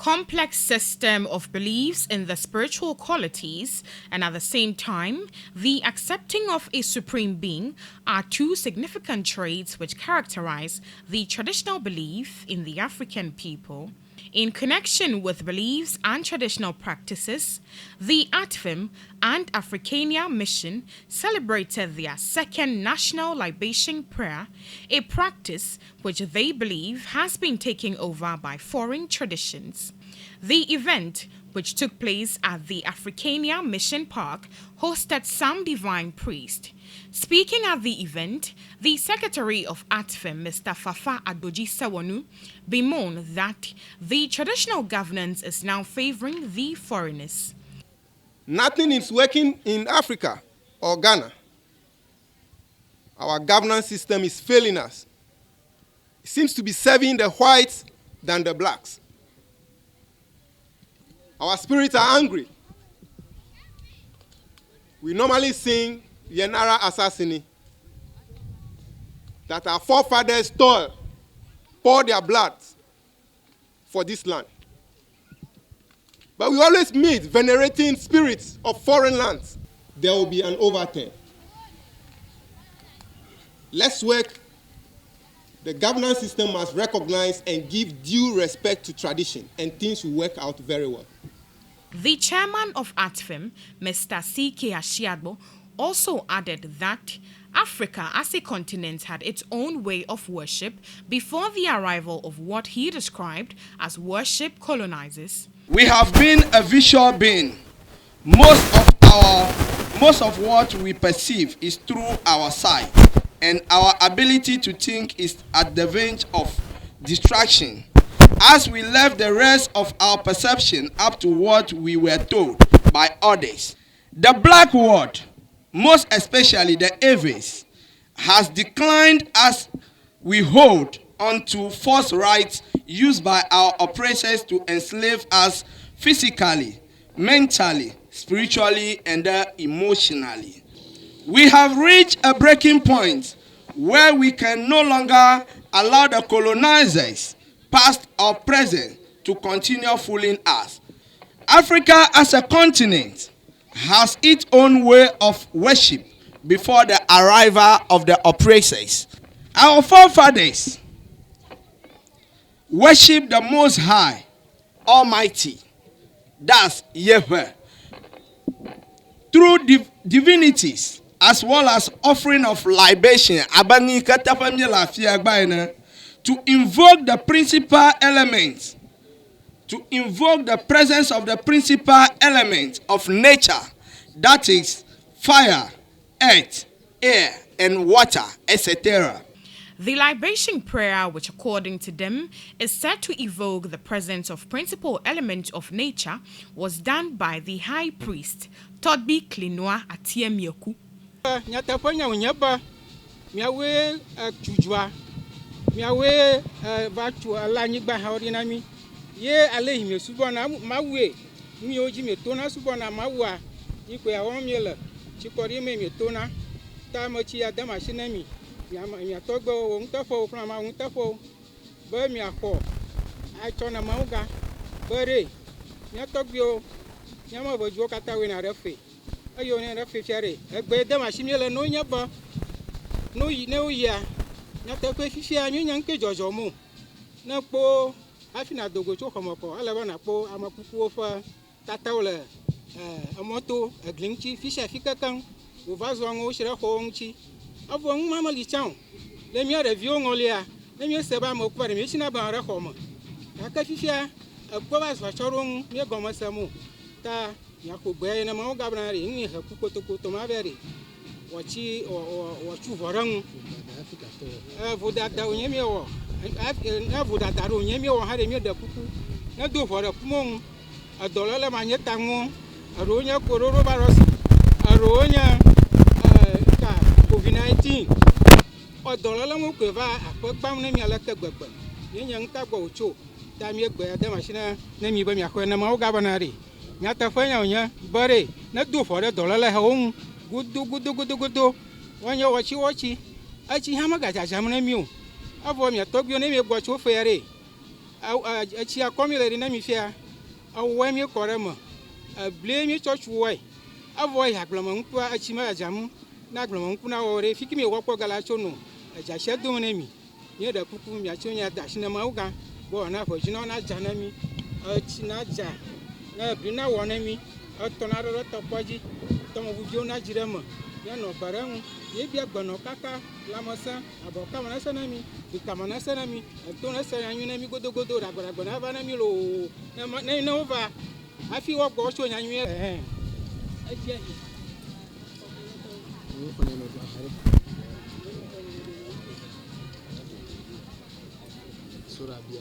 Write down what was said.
complex system of beliefs in the spiritual qualities and at the same time, the accepting of a supreme being are two significant traits which characterize the traditional belief in the African people. In connection with beliefs and traditional practices, the ATFIM and Africania Mission celebrated their second National Libation Prayer, a practice which they believe has been taken over by foreign traditions. The event, which took place at the Africania Mission Park, hosted some divine priests. Speaking at the event, the Secretary of ATFIM, Mr. Fafa Adoji Sawonu, bemoaned that the traditional governance is now favoring the foreigners. Nothing is working in Africa or Ghana. Our governance system is failing us. It seems to be serving the whites than the blacks. Our spirits are angry. We normally sing Yenara Assassini, that our forefathers poured their blood for this land. But we always meet venerating spirits of foreign lands. There will be an overturn. Let's work. The governance system must recognize and give due respect to tradition, and things will work out very well. The chairman of ATFIM, Mr. C.K. Ashiagbo, also added that Africa as a continent had its own way of worship before the arrival of what he described as worship colonizers. We have been a visual being. Most of what we perceive is through our sight, and our ability to think is at the verge of distraction, as we left the rest of our perception up to what we were told by others. The black world, most especially the Eves, has declined as we hold onto false rights used by our oppressors to enslave us physically, mentally, spiritually, and emotionally. We have reached a breaking point where we can no longer allow the colonizers, past or present, to continue fooling us. Africa as a continent has its own way of worship before the arrival of the oppressors. Our forefathers worship the Most High, Almighty, that's Yahweh, through divinities as well as offering of libation, to invoke the principal elements, to invoke the presence of the principal element of nature, that is fire, earth, air, and water, etc. The libation prayer, which according to them is said to evoke the presence of principal element of nature, was done by the high priest, Todbi Klinwa Atiemioku. Miawe batu alanyigba haorinami ye alehime subona mawe mi oji metona subona mawa iko ya womiele chikori me metona ta mochi ya dama shinemi mi atogbo o ntafo kuna ma ntafo ba mi akọ achona mauga bare mi atogbo nyama bojo kata we na refe ayo ne refe fiare egbe dama shimiele no nyaba no yi ne uya Natakwe fifi anyu nyanke jojo mu. Na po afina dogo cho komoko alaba na po amakuku ofa tatawle amoto aglingchi fisha fikakan o vazo ngo shira ko ngchi. Avo mama li chan. Le mi review ngolia. Le mi seba mo kwa mi china ban ra ko mo. Aka fifi a ko ba so chorun mi gomo samu. Ta ya ko gbe na ma gabna ri ni ha ku koto ma bere. Wachi o chu vorang vodata onyemi o na vodata ro onyemi o ha de mi da kuku na do fora kumon adolala manyeta ngo aronya kororo baros aronya ka covid-19 odolala mo ko va apapam na mi ala kagbagba yenya nka gba ocho ta mi egbe ada machine na mi ba mi akọ na ma o gabanari nyata fanya onya bare na do fora dolala ha on gudu wanya wachi achi hama gaja jamna miu avo mi atogyo ne mi gwacho fere etsi akɔmi le ɖi na mi fia awɔe mi kɔ ɖe me eblie mi tsɔ tsu wɔe evɔ yi agbleme ŋkua etsi me adzam na agbleme ŋku na wɔ ɖe fi mi wɔ kpɔ gala tso no edzasia dom ne mi nye ɖe kuku miatso nya da asi ne mawu gã bɔ na ʋɔdzi na na dza ne mi etsi na dza na ebli na wɔ ne mi etɔ na ɖe tɔkpɔ dzi tɔmɔʋuviwo na dzi ɖe me míanɔ gbe ɖe ŋu yebia gbenɔ kaka lãmesẽ abɔka me nese ne mi dika me nese ne mi eto nese nyanyui ne mi godogodo ɖagbeɖagbe nava ne mi loo ne wova hafi woagbɔ wotso nyanyui edzia yi. Surabia.